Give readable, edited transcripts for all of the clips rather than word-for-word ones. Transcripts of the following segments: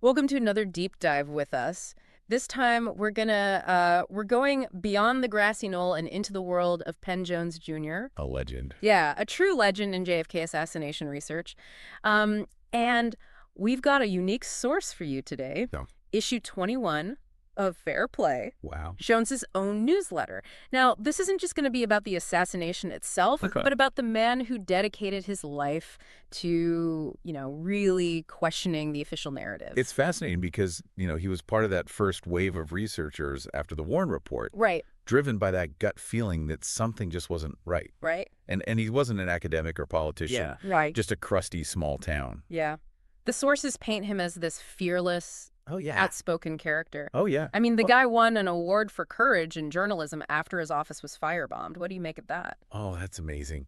Welcome to another deep dive with us. This time we're going beyond the grassy knoll and into the world of Penn Jones Jr. A legend. Yeah, a true legend in JFK assassination research. And we've got a unique source for you today. No. Issue 21 of Fair Play, Wow. Jones's own newsletter. Now, this isn't just going to be about the assassination itself, Okay. but about the man who dedicated his life to, really questioning the official narrative. It's fascinating because, he was part of that first wave of researchers after the Warren Report, Right, driven by that gut feeling that something just wasn't right. right? And he wasn't an academic or politician, Right. just a crusty small town. Yeah. The sources paint him as this fearless, Oh, yeah. outspoken character. Oh, yeah. I mean, the guy won an award for courage in journalism after his office was firebombed. What do you make of that? Oh, that's amazing.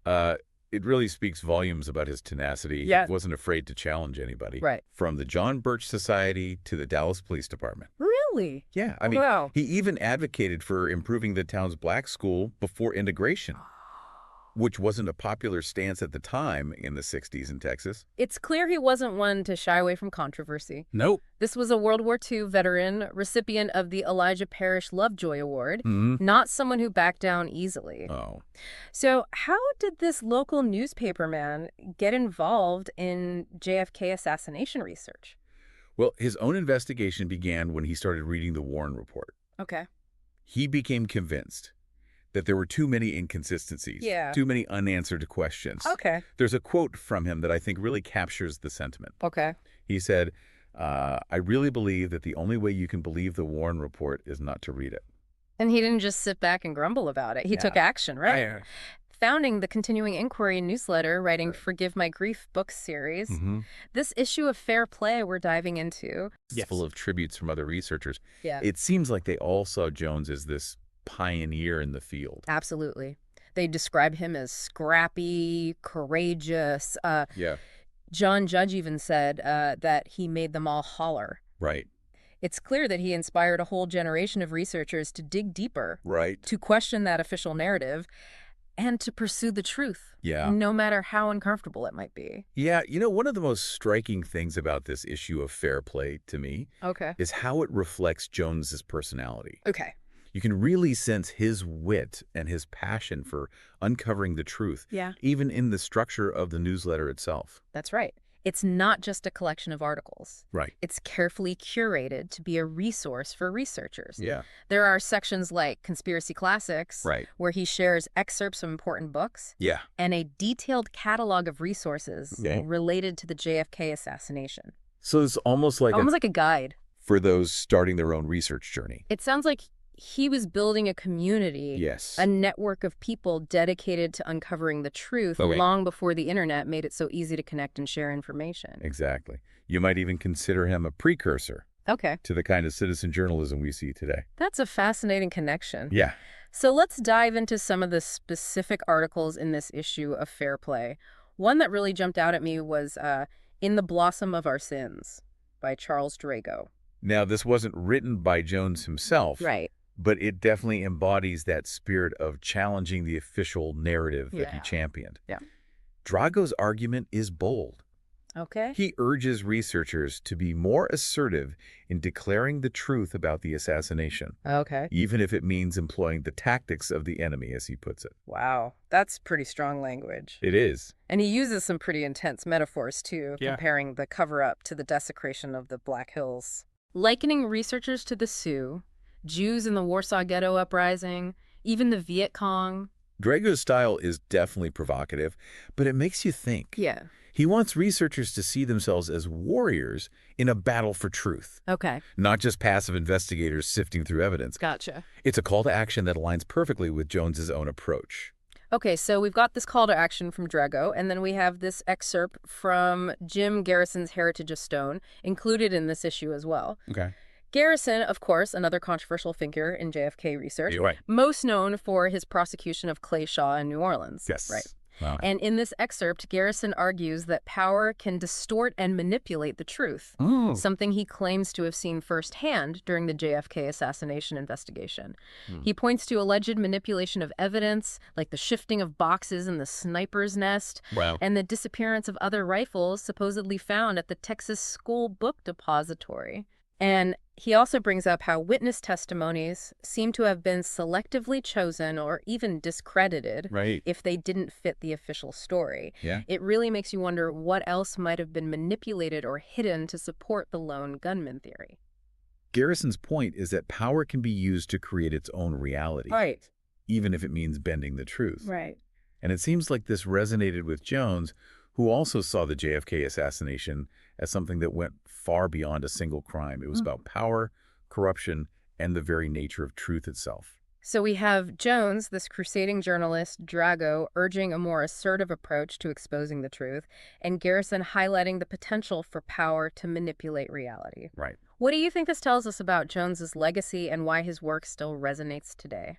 It really speaks volumes about his tenacity. Yeah. He wasn't afraid to challenge anybody. Right. From the John Birch Society to the Dallas Police Department. Really? Yeah, I mean, Wow. he even advocated for improving the town's black school before integration, which wasn't a popular stance at the time in the 60s in Texas. It's clear he wasn't one to shy away from controversy. Nope. This was a World War II veteran, recipient of the Elijah Parrish Lovejoy Award, Hmm. not someone who backed down easily. Oh, So how did this local newspaper man get involved in JFK assassination research? well, his own investigation began when he started reading the Warren Report. Okay. He became convinced that there were too many inconsistencies, Yeah. too many unanswered questions. Okay. There's a quote from him that I think really captures the sentiment. Okay. He said, I really believe that the only way you can believe the Warren Report is not to read it. And he didn't just sit back and grumble about it. He took action, right? Founding the Continuing Inquiry newsletter, writing Forgive My Grief book series. Mm-hmm. This issue of Fair Play we're diving into. It's full of tributes from other researchers. Yeah. It seems like they all saw Jones as this pioneer in the field. Absolutely. They describe him as scrappy, courageous. Yeah, John Judge even said that he made them all holler. right. It's clear that he inspired a whole generation of researchers to dig deeper, Right. to question that official narrative, and to pursue the truth, Yeah. no matter how uncomfortable it might be. Yeah, one of the most striking things about this issue of Fair Play to me Okay. is how it reflects Jones's personality. Okay. You can really sense his wit and his passion for uncovering the truth, Yeah. even in the structure of the newsletter itself. That's right. It's not just a collection of articles. Right. It's carefully curated to be a resource for researchers. Yeah. There are sections like Conspiracy Classics, Right. where he shares excerpts from important books, Yeah. and a detailed catalog of resources Okay. related to the JFK assassination. So it's almost like Almost like a guide. for those starting their own research journey. It sounds like he was building a community, Yes. a network of people dedicated to uncovering the truth Okay. long before the internet made it so easy to connect and share information. Exactly. You might even consider him a precursor Okay, to the kind of citizen journalism we see today. that's a fascinating connection. Yeah. So let's dive into some of the specific articles in this issue of Fair Play. One that really jumped out at me was In the Blossom of Our Sins by Charles Drago. Now, this wasn't written by Jones himself, Right. but it definitely embodies that spirit of challenging the official narrative that he Yeah. championed. Yeah. Drago's argument is bold. Okay. He urges researchers to be more assertive in declaring the truth about the assassination, Okay. even if it means employing the tactics of the enemy, as he puts it. Wow. That's pretty strong language. It is. And he uses some pretty intense metaphors, too, Yeah. comparing the cover-up to the desecration of the Black Hills. Likening researchers to the Sioux, Jews in the Warsaw Ghetto Uprising, even the Viet Cong. Drago's style is definitely provocative, but it makes you think. Yeah. He wants researchers to see themselves as warriors in a battle for truth, Okay. not just passive investigators sifting through evidence. Gotcha. It's a call to action that aligns perfectly with Jones's own approach. Okay, so we've got this call to action from Drago, and then we have this excerpt from Jim Garrison's Heritage of Stone, included in this issue as well. Okay. Garrison, of course, another controversial figure in JFK research, You're right. most known for his prosecution of Clay Shaw in New Orleans. Yes. Right. Wow. And in this excerpt, Garrison argues that power can distort and manipulate the truth, Oh. something he claims to have seen firsthand during the JFK assassination investigation. Hmm. He points to alleged manipulation of evidence, like the shifting of boxes in the sniper's nest, Wow. and the disappearance of other rifles supposedly found at the Texas School Book Depository. And he also brings up how witness testimonies seem to have been selectively chosen or even discredited Right. if they didn't fit the official story. Yeah. It really makes you wonder what else might have been manipulated or hidden to support the lone gunman theory. Garrison's point is that power can be used to create its own reality, Right. even if it means bending the truth. Right. And it seems like this resonated with Jones, who also saw the JFK assassination as something that went far beyond a single crime. It was about power, corruption, and the very nature of truth itself. So we have Jones, this crusading journalist, Drago, urging a more assertive approach to exposing the truth, and Garrison highlighting the potential for power to manipulate reality. Right. What do you think this tells us about Jones's legacy and why his work still resonates today?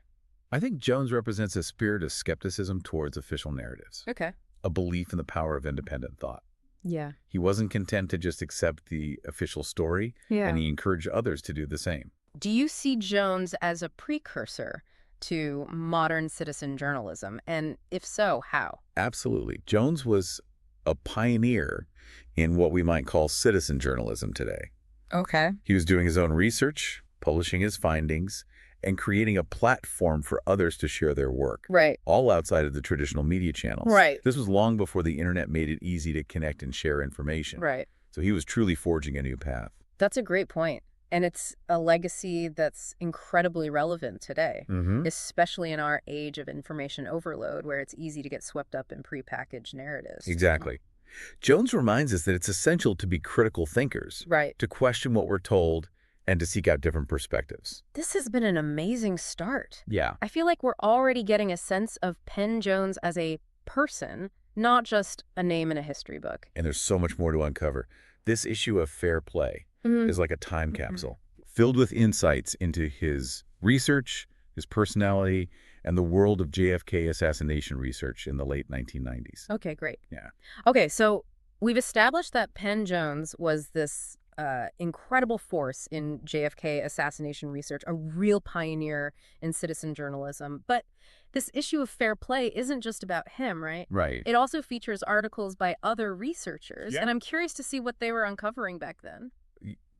I think Jones represents a spirit of skepticism towards official narratives, Okay. a belief in the power of independent thought. Yeah. He wasn't content to just accept the official story, Yeah. and he encouraged others to do the same. Do you see Jones as a precursor to modern citizen journalism? And if so, how? Absolutely. Jones was a pioneer in what we might call citizen journalism today. Okay. He was doing his own research, publishing his findings, and creating a platform for others to share their work, Right. all outside of the traditional media channels. Right. This was long before the internet made it easy to connect and share information. Right. So he was truly forging a new path. That's a great point. And it's a legacy that's incredibly relevant today, especially in our age of information overload, where it's easy to get swept up in prepackaged narratives. Exactly. Jones reminds us that it's essential to be critical thinkers, Right. to question what we're told, and to seek out different perspectives. This has been an amazing start. Yeah. I feel like we're already getting a sense of Penn Jones as a person, not just a name in a history book. And there's so much more to uncover. This issue of Fair Play is like a time capsule, filled with insights into his research, his personality, and the world of JFK assassination research in the late 1990s. Okay, great. Yeah. Okay, so we've established that Penn Jones was this incredible force in JFK assassination research, a real pioneer in citizen journalism. But this issue of fair play isn't just about him, right? Right. It also features articles by other researchers, Yeah. and I'm curious to see what they were uncovering back then.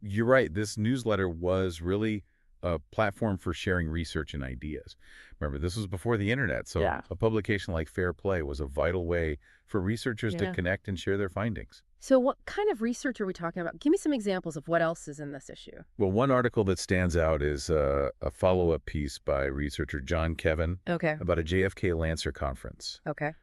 You're right. This newsletter was really a platform for sharing research and ideas. Remember, this was before the internet, so Yeah. a publication like Fair Play was a vital way for researchers to Yeah. connect and share their findings. So what kind of research are we talking about? Give me some examples of what else is in this issue. Well, one article that stands out is a follow-up piece by researcher John Kevin Okay. about a JFK Lancer conference. Okay.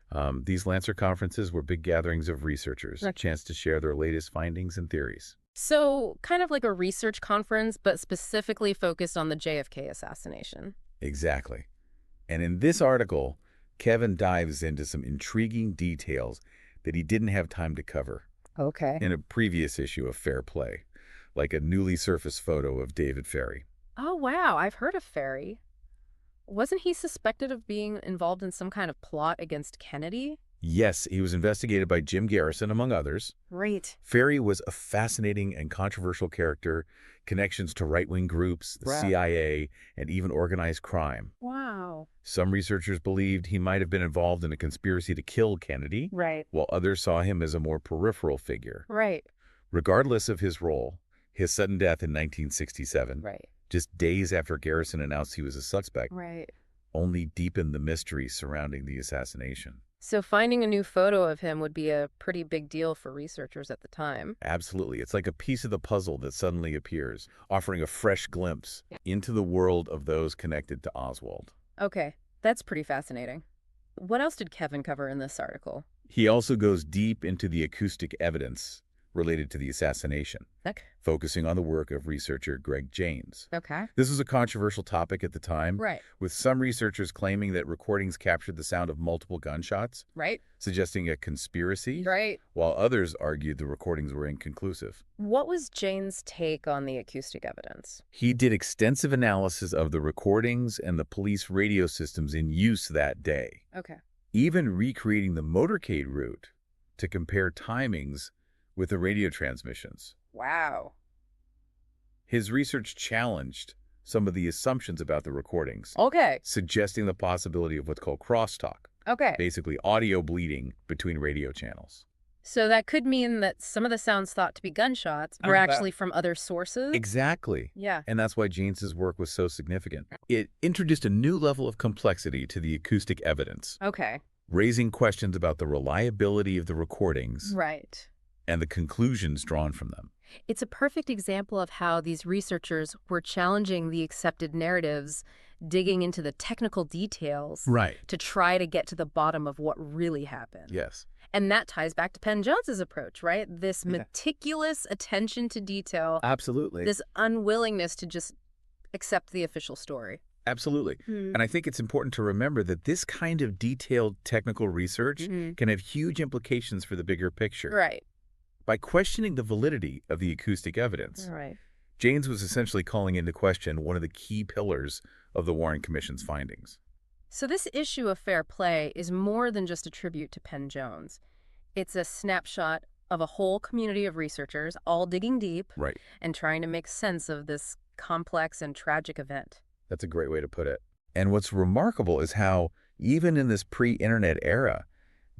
These Lancer conferences were big gatherings of researchers, a Okay. chance to share their latest findings and theories. So kind of like a research conference, but specifically focused on the JFK assassination. Exactly. And in this article, Kevin dives into some intriguing details that he didn't have time to cover Okay. in a previous issue of Fair Play, like a newly surfaced photo of David Ferry. Oh, wow. I've heard of Ferry. Wasn't he suspected of being involved in some kind of plot against Kennedy? Yes, he was investigated by Jim Garrison, among others. Right. Ferry was a fascinating and controversial character, connections to right-wing groups, the Right. CIA, and even organized crime. Wow. Some researchers believed he might have been involved in a conspiracy to kill Kennedy, Right. while others saw him as a more peripheral figure. Right. Regardless of his role, his sudden death in 1967, Right. just days after Garrison announced he was a suspect, Right. only deepened the mystery surrounding the assassination. So finding a new photo of him would be a pretty big deal for researchers at the time. Absolutely. It's like a piece of the puzzle that suddenly appears, offering a fresh glimpse into the world of those connected to Oswald. Okay. That's pretty fascinating. What else did Kevin cover in this article? He also goes deep into the acoustic evidence related to the assassination, Okay. focusing on the work of researcher Greg James. Okay. This was a controversial topic at the time, Right. with some researchers claiming that recordings captured the sound of multiple gunshots, Right. suggesting a conspiracy, Right. while others argued the recordings were inconclusive. What was Jane's take on the acoustic evidence? He did extensive analysis of the recordings and the police radio systems in use that day. Okay. even recreating the motorcade route to compare timings with the radio transmissions. Wow. His research challenged some of the assumptions about the recordings, Okay. suggesting the possibility of what's called crosstalk, Okay. basically audio bleeding between radio channels. So that could mean that some of the sounds thought to be gunshots were actually from other sources? Exactly. Yeah. And that's why James's work was so significant. It introduced a new level of complexity to the acoustic evidence, Okay. raising questions about the reliability of the recordings Right. and the conclusions drawn from them. It's a perfect example of how these researchers were challenging the accepted narratives, digging into the technical details Right. to try to get to the bottom of what really happened. Yes. And that ties back to Penn Jones's approach, right? This meticulous attention to detail, Absolutely. this unwillingness to just accept the official story. Absolutely. And I think it's important to remember that this kind of detailed technical research can have huge implications for the bigger picture. Right. By questioning the validity of the acoustic evidence, Right. James was essentially calling into question one of the key pillars of the Warren Commission's findings. So this issue of fair play is more than just a tribute to Penn Jones. It's a snapshot of a whole community of researchers all digging deep Right. and trying to make sense of this complex and tragic event. That's a great way to put it. And what's remarkable is how, even in this pre-internet era,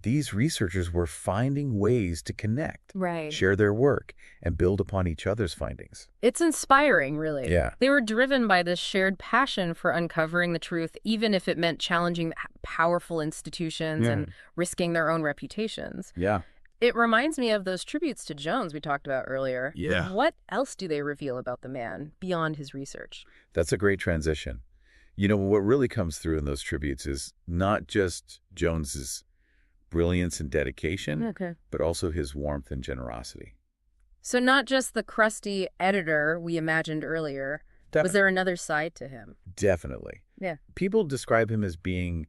these researchers were finding ways to connect, Right. share their work, and build upon each other's findings. It's inspiring, really. Yeah. They were driven by this shared passion for uncovering the truth, even if it meant challenging powerful institutions and risking their own reputations. Yeah. It reminds me of those tributes to Jones we talked about earlier. Yeah. What else do they reveal about the man beyond his research? That's a great transition. You know, what really comes through in those tributes is not just Jones's brilliance and dedication, Okay. but also his warmth and generosity. So not just the crusty editor we imagined earlier. Was there another side to him? Definitely. Yeah. People describe him as being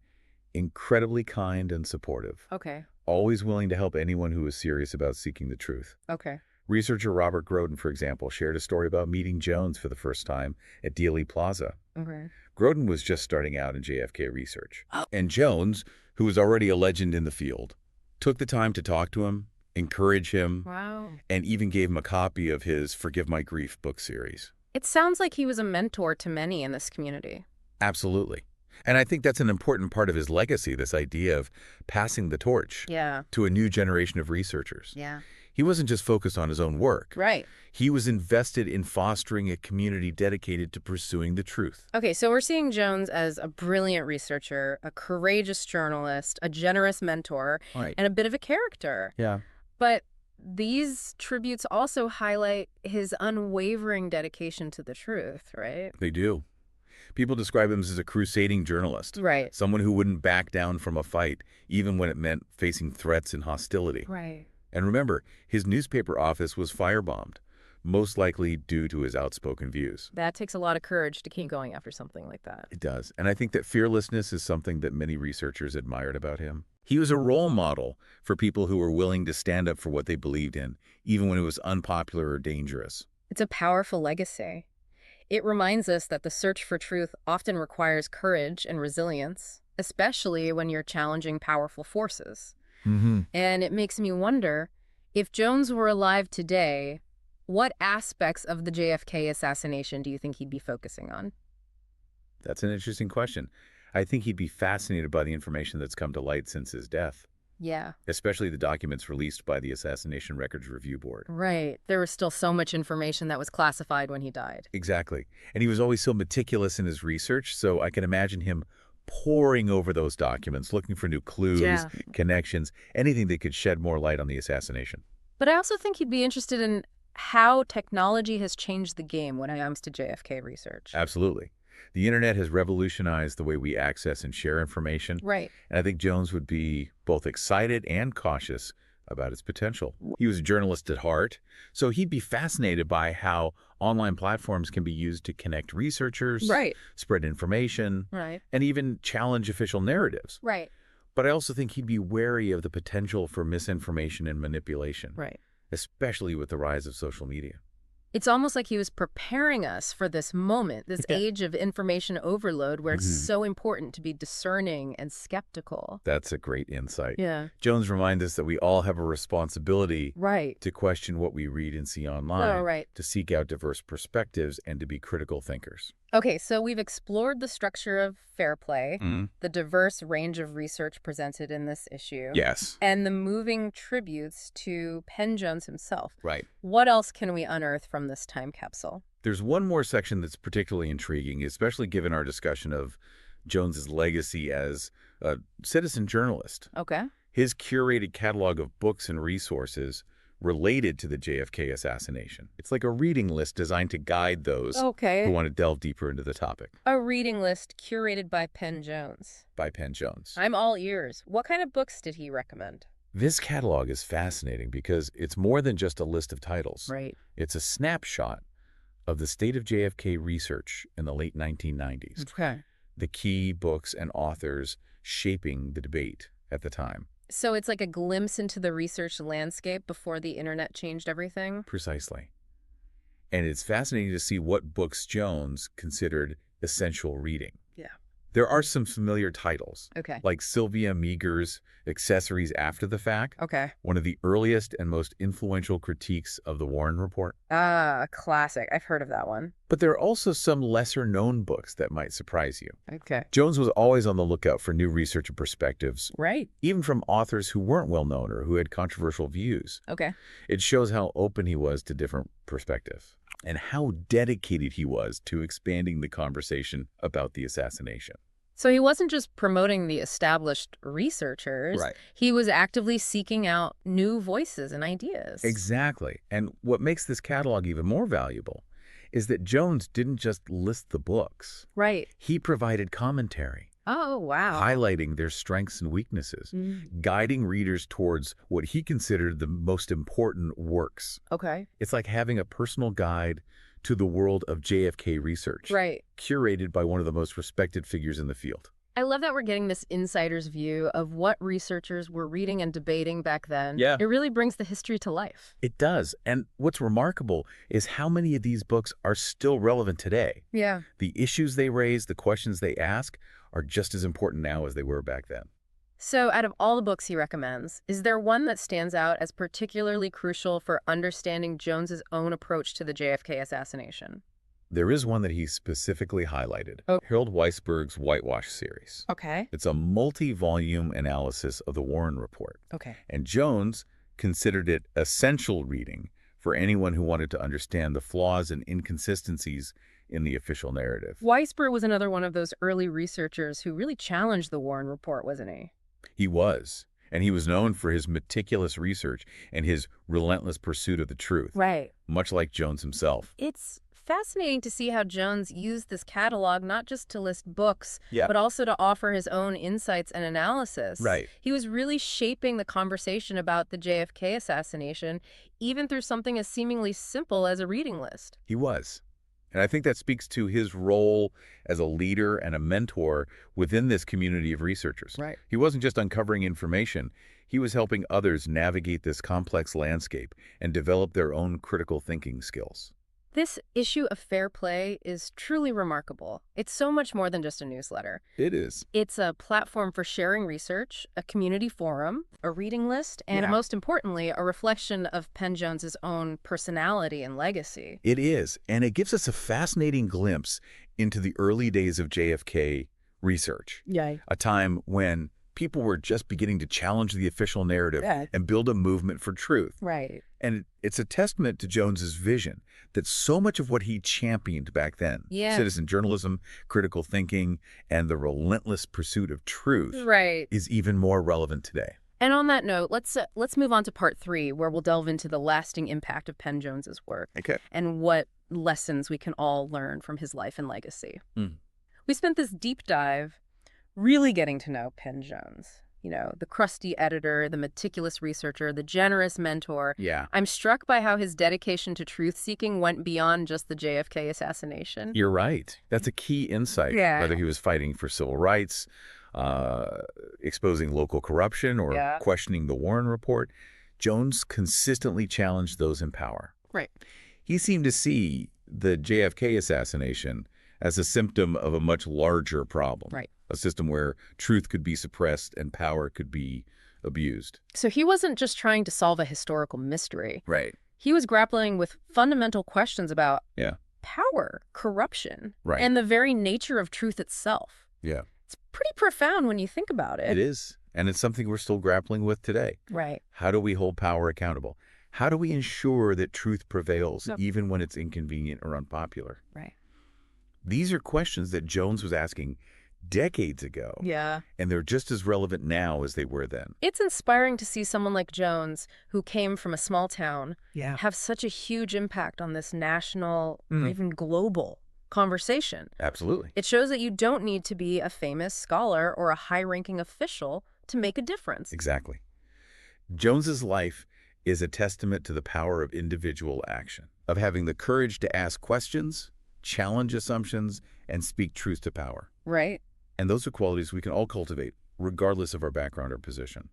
incredibly kind and supportive, Okay. always willing to help anyone who is serious about seeking the truth. Okay. Researcher Robert Groden, for example, shared a story about meeting Jones for the first time at Dealey Plaza. Okay. Groden was just starting out in JFK research. And Jones, who was already a legend in the field, took the time to talk to him, encourage him, Wow. and even gave him a copy of his Forgive My Grief book series. It sounds like he was a mentor to many in this community. Absolutely. And I think that's an important part of his legacy, this idea of passing the torch Yeah. to a new generation of researchers. Yeah. He wasn't just focused on his own work. Right. He was invested in fostering a community dedicated to pursuing the truth. Okay, so we're seeing Jones as a brilliant researcher, a courageous journalist, a generous mentor, Right. and a bit of a character. Yeah. But these tributes also highlight his unwavering dedication to the truth, right? They do. People describe him as a crusading journalist. Right. Someone who wouldn't back down from a fight, even when it meant facing threats and hostility. Right. And remember, his newspaper office was firebombed, most likely due to his outspoken views. That takes a lot of courage to keep going after something like that. It does. And I think that fearlessness is something that many researchers admired about him. He was a role model for people who were willing to stand up for what they believed in, even when it was unpopular or dangerous. It's a powerful legacy. It reminds us that the search for truth often requires courage and resilience, especially when you're challenging powerful forces. And it makes me wonder, if Jones were alive today, what aspects of the JFK assassination do you think he'd be focusing on? That's an interesting question. I think he'd be fascinated by the information that's come to light since his death, Yeah, especially the documents released by the Assassination Records Review Board. right. There was still so much information that was classified when he died. Exactly. And he was always so meticulous in his research, so I can imagine him poring over those documents, looking for new clues, Yeah. connections, anything that could shed more light on the assassination. But I also think he'd be interested in how technology has changed the game when it comes to JFK research. Absolutely. The internet has revolutionized the way we access and share information, Right. and I think Jones would be both excited and cautious about its potential. He was a journalist at heart, so he'd be fascinated by how online platforms can be used to connect researchers, Right. spread information, Right. and even challenge official narratives. Right. But I also think he'd be wary of the potential for misinformation and manipulation, Right. especially with the rise of social media. It's almost like he was preparing us for this moment, this Yeah. age of information overload where it's Mhm. so important to be discerning and skeptical. That's a great insight. Yeah. Jones reminds us that we all have a responsibility Right. to question what we read and see Oh, online, right. to seek out diverse perspectives, and to be critical thinkers. Okay, so we've explored the structure of fair play, Mhm. the diverse range of research presented in this issue, Yes. and the moving tributes to Penn Jones himself. Right. What else can we unearth from this time capsule? There's one more section that's particularly intriguing, especially given our discussion of Jones's legacy as a citizen journalist. Okay. His curated catalog of books and resources related to the JFK assassination. It's like a reading list designed to guide those who Okay. want to delve deeper into the topic. A reading list curated by Penn Jones. By Penn Jones. I'm all ears. What kind of books did he recommend? This catalog is fascinating because it's more than just a list of titles. Right. It's a snapshot of the state of JFK research in the late 1990s, Okay. the key books and authors shaping the debate at the time. So it's like a glimpse into the research landscape before the internet changed everything? Precisely. And it's fascinating to see what books Jones considered essential reading. Yeah. There are some familiar titles, Okay. like Sylvia Meagher's Accessories After the Fact, Okay. one of the earliest and most influential critiques of the Warren Report. Ah, a classic. I've heard of that one. But there are also some lesser-known books that might surprise you. Okay. Jones was always on the lookout for new research and perspectives, Right. even from authors who weren't well-known or who had controversial views. Okay. It shows how open he was to different perspectives and how dedicated he was to expanding the conversation about the assassination. So he wasn't just promoting the established researchers. Right. He was actively seeking out new voices and ideas. Exactly. And what makes this catalog even more valuable is that Jones didn't just list the books. Right. He provided commentary, Oh, wow. highlighting their strengths and weaknesses, guiding readers towards what he considered the most important works. Okay. It's like having a personal guide to the world of JFK research, Right. curated by one of the most respected figures in the field. I love that we're getting this insider's view of what researchers were reading and debating back then. Yeah. It really brings the history to life. It does. And what's remarkable is how many of these books are still relevant today. Yeah. The issues they raise, the questions they ask, are just as important now as they were back then. So out of all the books he recommends, is there one that stands out as particularly crucial for understanding Jones's own approach to the JFK assassination? There is one that he specifically highlighted, Oh. Harold Weisberg's Whitewash series. Okay. It's a multi-volume analysis of the Warren Report, Okay. and Jones considered it essential reading for anyone who wanted to understand the flaws and inconsistencies in the official narrative. Weisberg was another one of those early researchers who really challenged the Warren Report, wasn't he? He was, and he was known for his meticulous research and his relentless pursuit of the truth, Right. much like Jones himself. It's fascinating to see how Jones used this catalog not just to list books, Yeah. but also to offer his own insights and analysis. Right. He was really shaping the conversation about the JFK assassination, even through something as seemingly simple as a reading list. He was. And I think that speaks to his role as a leader and a mentor within this community of researchers. Right. He wasn't just uncovering information, he was helping others navigate this complex landscape and develop their own critical thinking skills. This issue of fair play is truly remarkable. It's so much more than just a newsletter. It is. It's a platform for sharing research, a community forum, a reading list, and Yeah. most importantly, a reflection of Penn Jones's own personality and legacy. It is. And it gives us a fascinating glimpse into the early days of JFK research, Yay. a time when people were just beginning to challenge the official narrative Yeah. and build a movement for truth. Right. And it's a testament to Jones's vision that so much of what he championed back then, Yeah. citizen journalism, critical thinking, and the relentless pursuit of truth, Right. is even more relevant today. And on that note, let's move on to part 3, where we'll delve into the lasting impact of Penn Jones's work Okay. and what lessons we can all learn from his life and legacy. Mm. We spent this deep dive really getting to know Penn Jones. You know, the crusty editor, the meticulous researcher, the generous mentor. Yeah. I'm struck by how his dedication to truth-seeking went beyond just the JFK assassination. You're right. That's a key insight. Yeah. Whether he was fighting for civil rights, exposing local corruption, or Yeah. questioning the Warren Report, Jones consistently challenged those in power. Right. He seemed to see the JFK assassination as a symptom of a much larger problem, Right. a system where truth could be suppressed and power could be abused. So he wasn't just trying to solve a historical mystery. Right. He was grappling with fundamental questions about Yeah. power, corruption, Right. and the very nature of truth itself. Yeah. It's pretty profound when you think about it. It is. And it's something we're still grappling with today. Right. How do we hold power accountable? How do we ensure that truth prevails Yep. even when it's inconvenient or unpopular? Right. These are questions that Jones was asking decades ago, Yeah. and they're just as relevant now as they were then. It's inspiring to see someone like Jones, who came from a small town, Yeah. have such a huge impact on this national or Mhm. even global conversation. Absolutely. It shows that you don't need to be a famous scholar or a high-ranking official to make a difference. Exactly. Jones's life is a testament to the power of individual action, of having the courage to ask questions, challenge assumptions, and speak truth to power. Right. And those are qualities we can all cultivate, regardless of our background or position.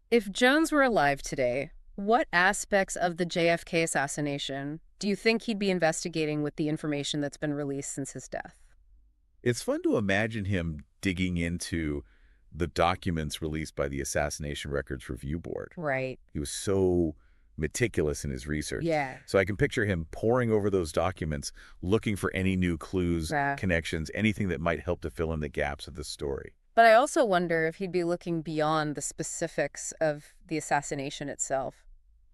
If Jones were alive today, what aspects of the JFK assassination do you think he'd be investigating with the information that's been released since his death? It's fun to imagine him digging into the documents released by the Assassination Records Review Board. Right. He was so meticulous in his research. Yeah. So I can picture him poring over those documents, looking for any new clues, Yeah. connections, anything that might help to fill in the gaps of the story. But I also wonder if he'd be looking beyond the specifics of the assassination itself.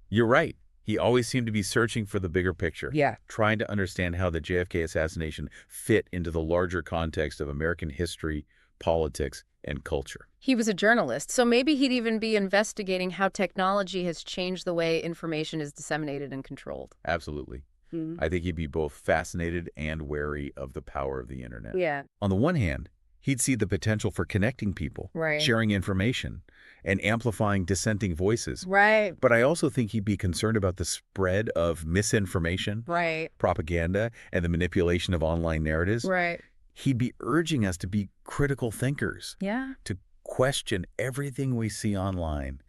You're right. He always seemed to be searching for the bigger picture, Yeah. trying to understand how the JFK assassination fit into the larger context of American history, politics, and culture. He was a journalist, so maybe he'd even be investigating how technology has changed the way information is disseminated and controlled. Absolutely. Mm. I think he'd be both fascinated and wary of the power of the internet. Yeah. On the one hand, he'd see the potential for connecting people, Right. sharing information, and amplifying dissenting voices. Right. But I also think he'd be concerned about the spread of misinformation, Right. propaganda, and the manipulation of online narratives. Right. He'd be urging us to be critical thinkers, Yeah. to question everything we see online,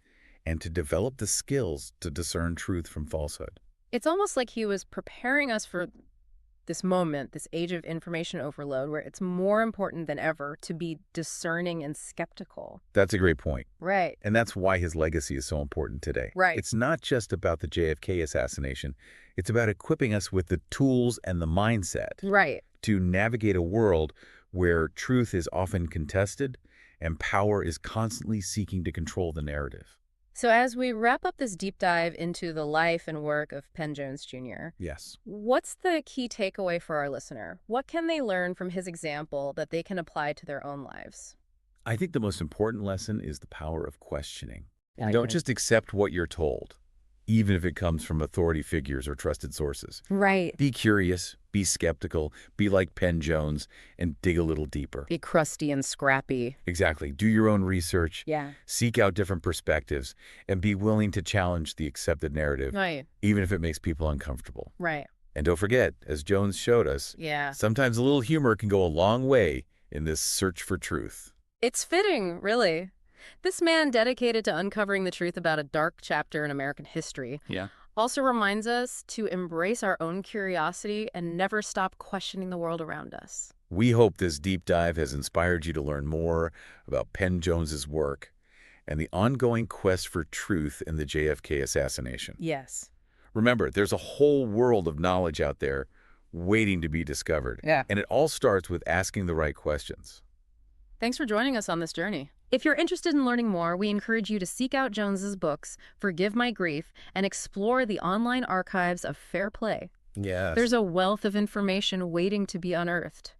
and to develop the skills to discern truth from falsehood. It's almost like he was preparing us for this moment, this age of information overload, where it's more important than ever to be discerning and skeptical. That's a great point. Right. And that's why his legacy is so important today. Right. It's not just about the JFK assassination. It's about equipping us with the tools and the mindset Right. to navigate a world where truth is often contested and power is constantly seeking to control the narrative. So as we wrap up this deep dive into the life and work of Penn Jones Jr., Yes. what's the key takeaway for our listener? What can they learn from his example that they can apply to their own lives? I think the most important lesson is the power of questioning. I Don't agree. just accept what you're told, even if it comes from authority figures or trusted sources. Right. Be curious, be skeptical, be like Penn Jones, and dig a little deeper. Be crusty and scrappy. Exactly. Do your own research, Yeah. seek out different perspectives, and be willing to challenge the accepted narrative, Right. even if it makes people uncomfortable. Right. And don't forget, as Jones showed us, Yeah. sometimes a little humor can go a long way in this search for truth. It's fitting, really. This man dedicated to uncovering the truth about a dark chapter in American history Yeah. also reminds us to embrace our own curiosity and never stop questioning the world around us. We hope this deep dive has inspired you to learn more about Penn Jones's work and the ongoing quest for truth in the JFK assassination. Yes. Remember, there's a whole world of knowledge out there waiting to be discovered. Yeah. And it all starts with asking the right questions. Thanks for joining us on this journey. If you're interested in learning more, we encourage you to seek out Jones's books, Forgive My Grief, and explore the online archives of Fair Play. Yes. There's a wealth of information waiting to be unearthed.